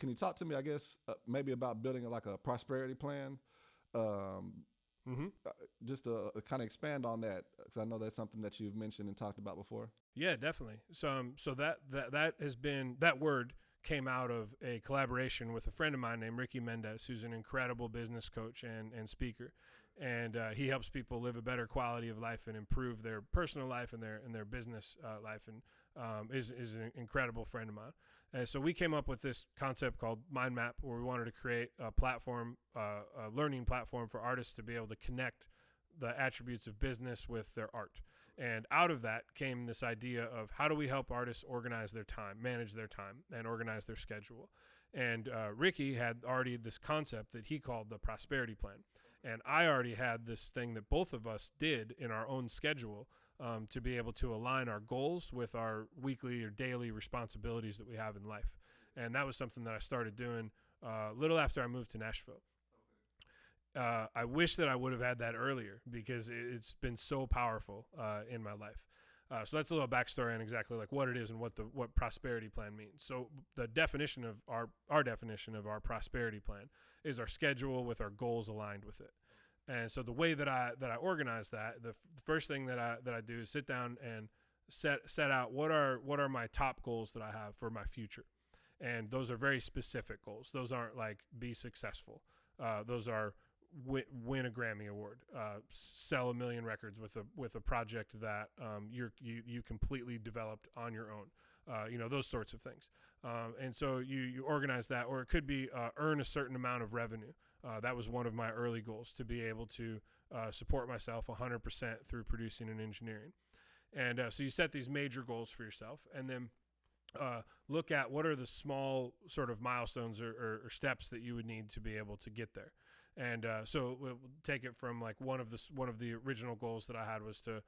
can you talk to me, I guess, maybe about building like a prosperity plan? Just to kind of expand on that, because I know that's something that you've mentioned and talked about before. Yeah, definitely. So that has been, that word came out of a collaboration with a friend of mine named Ricky Mendez, who's an incredible business coach and speaker. And he helps people live a better quality of life and improve their personal life and their business life, and is an incredible friend of mine. And so we came up with this concept called Mind Map, where we wanted to create a platform, a learning platform for artists to be able to connect the attributes of business with their art. And out of that came this idea of how do we help artists organize their time, manage their time, and organize their schedule. And Ricky had already this concept that he called the prosperity plan. And I already had this thing that both of us did in our own schedule to be able to align our goals with our weekly or daily responsibilities that we have in life. And that was something that I started doing a little after I moved to Nashville. I wish that I would have had that earlier, because it's been so powerful in my life. So that's a little backstory on exactly like what it is and what prosperity plan means. So the definition of our definition of our prosperity plan is our schedule with our goals aligned with it. And so the way that I organize that, the first thing that I do is sit down and set out what are my top goals that I have for my future. And those are very specific goals. Those aren't like be successful. Those are win a Grammy Award, sell 1 million records with a project that you completely developed on your own, those sorts of things. And so you organize that, or it could be earn a certain amount of revenue. That was one of my early goals, to be able to support myself 100% through producing and engineering. And so you set these major goals for yourself, and then look at what are the small sort of milestones or steps that you would need to be able to get there. And so we'll take it from like one of the original goals that I had was to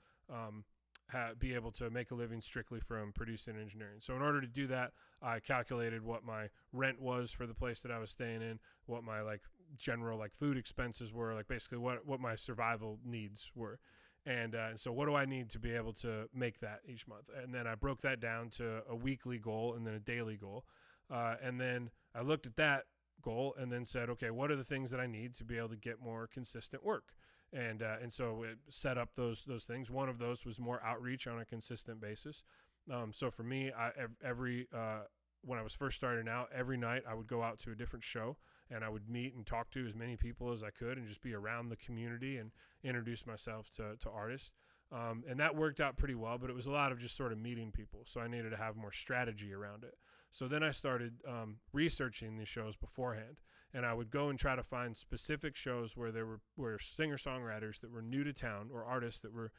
be able to make a living strictly from producing and engineering. So in order to do that, I calculated what my rent was for the place that I was staying in, what my like general like food expenses were, like basically what my survival needs were. And so what do I need to be able to make that each month? And then I broke that down to a weekly goal and then a daily goal. And then I looked at that goal and then said, okay, what are the things that I need to be able to get more consistent work? And so it set up those things. One of those was more outreach on a consistent basis. So for me, when I was first starting out, every night I would go out to a different show, and I would meet and talk to as many people as I could and just be around the community and introduce myself to artists. And that worked out pretty well, but it was a lot of just sort of meeting people. So I needed to have more strategy around it. So then I started researching these shows beforehand, and I would go and try to find specific shows where there were singer-songwriters that were new to town, or artists that were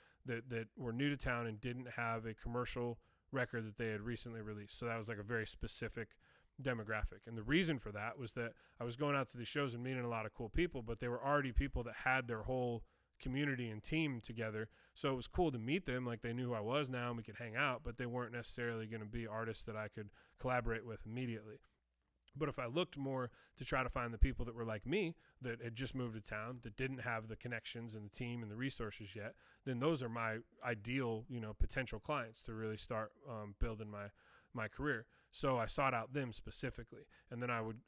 new to town and didn't have a commercial record that they had recently released. So that was like a very specific demographic. And the reason for that was that I was going out to these shows and meeting a lot of cool people, but they were already people that had their whole community and team together. So it was cool to meet them, like they knew who I was now and we could hang out, but they weren't necessarily going to be artists that I could collaborate with immediately. But if I looked more to try to find the people that were like me, that had just moved to town, that didn't have the connections and the team and the resources yet, then those are my ideal, potential clients to really start building my career. So I sought out them specifically, and then I would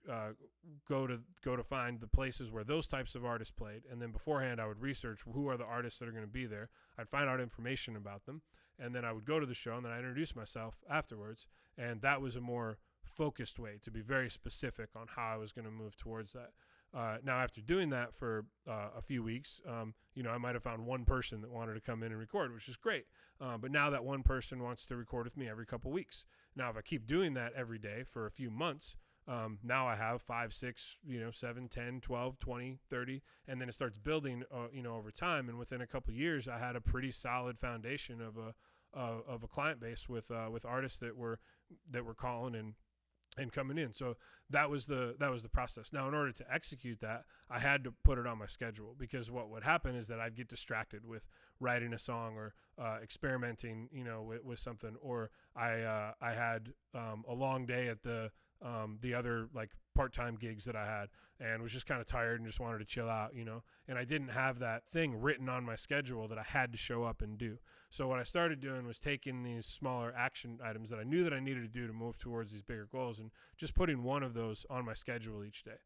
go to find the places where those types of artists played, and then beforehand I would research who are the artists that are going to be there. I'd find out information about them, and then I would go to the show, and then I introduce myself afterwards, and that was a more focused way to be very specific on how I was going to move towards that. Now, after doing that for a few weeks, I might have found one person that wanted to come in and record, which is great. But now that one person wants to record with me every couple weeks. Now, if I keep doing that every day for a few months, now I have 5, 6, 7, 10, 12, 20, 30, and then it starts building, over time. And within a couple of years, I had a pretty solid foundation of a client base with artists that were calling and coming in. So that was the process. Now, in order to execute that, I had to put it on my schedule, because what would happen is that I'd get distracted with writing a song or experimenting, with something, or I had a long day at the other like part-time gigs that I had, and was just kind of tired and just wanted to chill out, and I didn't have that thing written on my schedule that I had to show up and do. So what I started doing was taking these smaller action items that I knew that I needed to do to move towards these bigger goals, and just putting one of those on my schedule each day.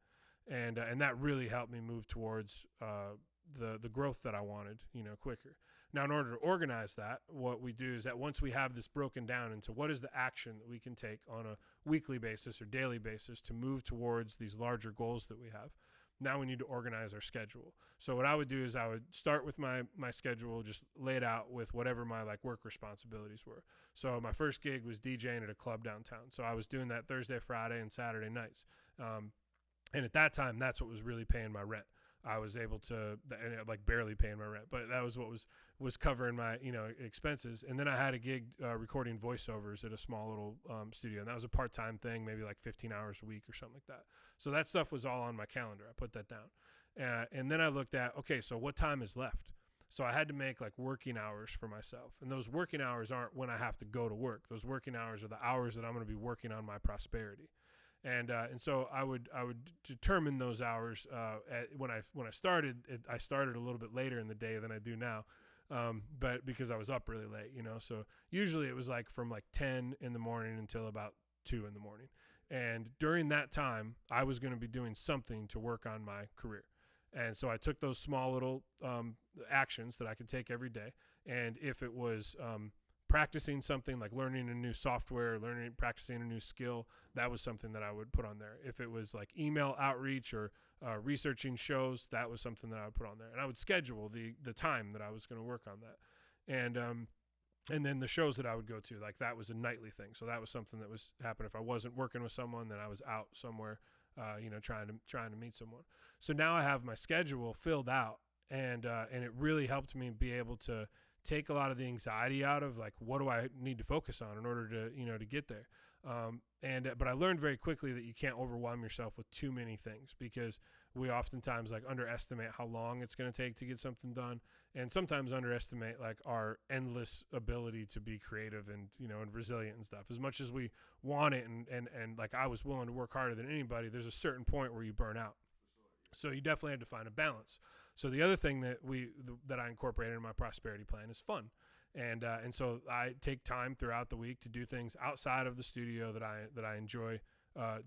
And that really helped me move towards the growth that I wanted, quicker. Now, in order to organize that, what we do is that once we have this broken down into what is the action that we can take on a weekly basis or daily basis to move towards these larger goals that we have, now we need to organize our schedule. So what I would do is I would start with my schedule, just lay it out with whatever my work responsibilities were. So my first gig was DJing at a club downtown. So I was doing that Thursday, Friday, and Saturday nights. And at that time, that's what was really paying my rent. I was able to, barely paying my rent, but that was what was covering my, expenses. And then I had a gig recording voiceovers at a small little studio, and that was a part-time thing, maybe 15 hours a week or something like that. So that stuff was all on my calendar. I put that down. And then I looked at, okay, so what time is left? So I had to make working hours for myself. And those working hours aren't when I have to go to work. Those working hours are the hours that I'm going to be working on my prosperity. And so I would determine those hours when I started. I started a little bit later in the day than I do now, but because I was up really late, So usually it was from 10 in the morning until about 2 in the morning. And during that time, I was going to be doing something to work on my career. And so I took those small little actions that I could take every day. And if it was practicing something like learning a new software, practicing a new skill, that was something that I would put on there. If it was email outreach or researching shows, that was something that I would put on there. And I would schedule the time that I was going to work on that. And then the shows that I would go to, that was a nightly thing. So that was something that was happening. If I wasn't working with someone, then I was out somewhere, trying to meet someone. So now I have my schedule filled out, and it really helped me be able to take a lot of the anxiety out of what do I need to focus on in order to to get there. But I learned very quickly that you can't overwhelm yourself with too many things, because we oftentimes underestimate how long it's going to take to get something done, and sometimes underestimate our endless ability to be creative and and resilient and stuff. As much as we want it, and I was willing to work harder than anybody, there's a certain point where you burn out. So you definitely had to find a balance. So the other thing that I incorporated in my prosperity plan is fun. And so I take time throughout the week to do things outside of the studio that I enjoy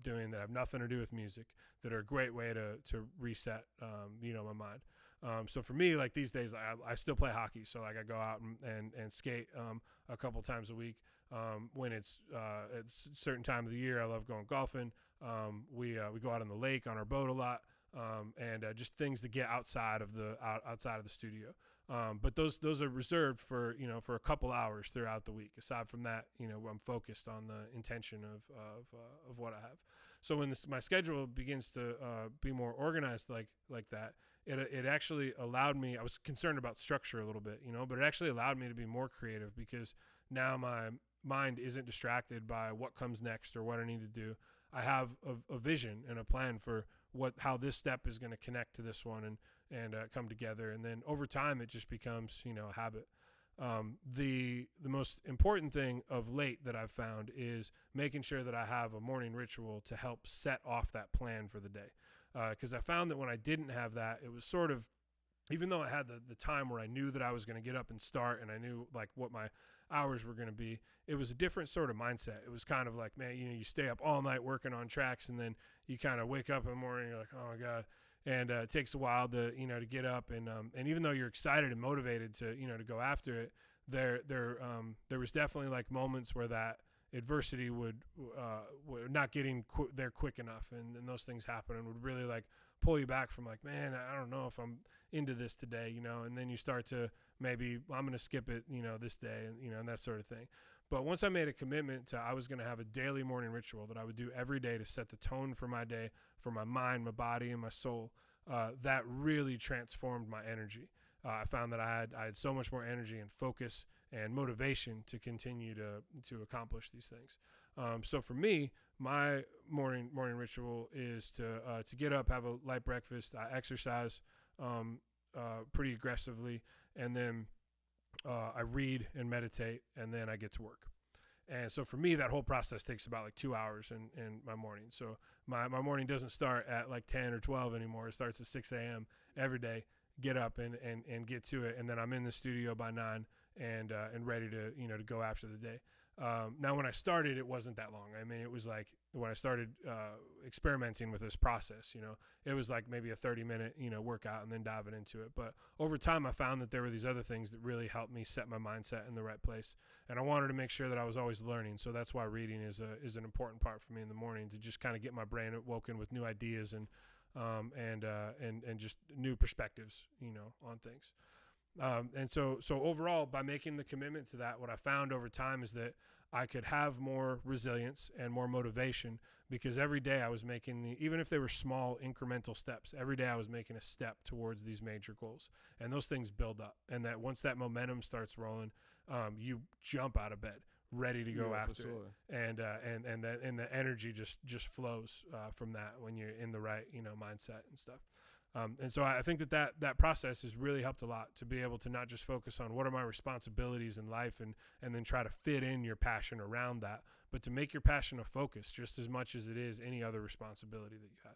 doing, that have nothing to do with music, that are a great way to reset my mind. So for me, these days, I still play hockey. So I go out and skate a couple times a week. When it's a certain time of the year, I love going golfing. We go out on the lake on our boat a lot. And just things to get outside of the studio. But those are reserved for a couple hours throughout the week. Aside from that, I'm focused on the intention of what I have. So when my schedule begins to be more organized like that, it actually allowed me. I was concerned about structure a little bit, but it actually allowed me to be more creative, because now my mind isn't distracted by what comes next or what I need to do. I have a vision and a plan for how this step is going to connect to this one and come together. And then over time, it just becomes, a habit. The most important thing of late that I've found is making sure that I have a morning ritual to help set off that plan for the day. Because I found that when I didn't have that, it was sort of, even though I had the time where I knew that I was going to get up and start, and I knew what my hours were going to be, it was a different sort of mindset. It was kind of man, you stay up all night working on tracks, and then you kind of wake up in the morning, and you're like, oh my God. And it takes a while to get up, and even though you're excited and motivated to go after it, there was definitely moments where that adversity would not getting there quick enough, and those things happen, and would really pull you back from man, I don't know if I'm into this today, and then you start to maybe, I'm going to skip it, this day, and that sort of thing. But once I made a commitment to, I was going to have a daily morning ritual that I would do every day to set the tone for my day, for my mind, my body, and my soul, that really transformed my energy. I found that I had so much more energy and focus and motivation to continue to accomplish these things. So for me, my morning ritual is to get up, have a light breakfast, I exercise pretty aggressively, and then I read and meditate, and then I get to work. And so for me, that whole process takes about like 2 hours in my morning. So my morning doesn't start at like 10 or 12 anymore. It starts at 6 a.m. every day. Get up and get to it, and then I'm in the studio by 9 and ready to to go after the day. Now, when I started, it wasn't that long. I mean, it was like when I started experimenting with this process, it was like maybe a 30-minute, workout and then diving into it. But over time, I found that there were these other things that really helped me set my mindset in the right place. And I wanted to make sure that I was always learning. So that's why reading is an important part for me in the morning, to just kind of get my brain woken with new ideas and just new perspectives, on things. And so overall, by making the commitment to that, what I found over time is that I could have more resilience and more motivation, because every day I was making even if they were small incremental steps, every day I was making a step towards these major goals, and those things build up. And that once that momentum starts rolling, you jump out of bed ready to go after it. And the energy just flows from that when you're in the right, mindset and stuff. And so I think that process has really helped a lot, to be able to not just focus on what are my responsibilities in life and then try to fit in your passion around that, but to make your passion a focus just as much as it is any other responsibility that you have.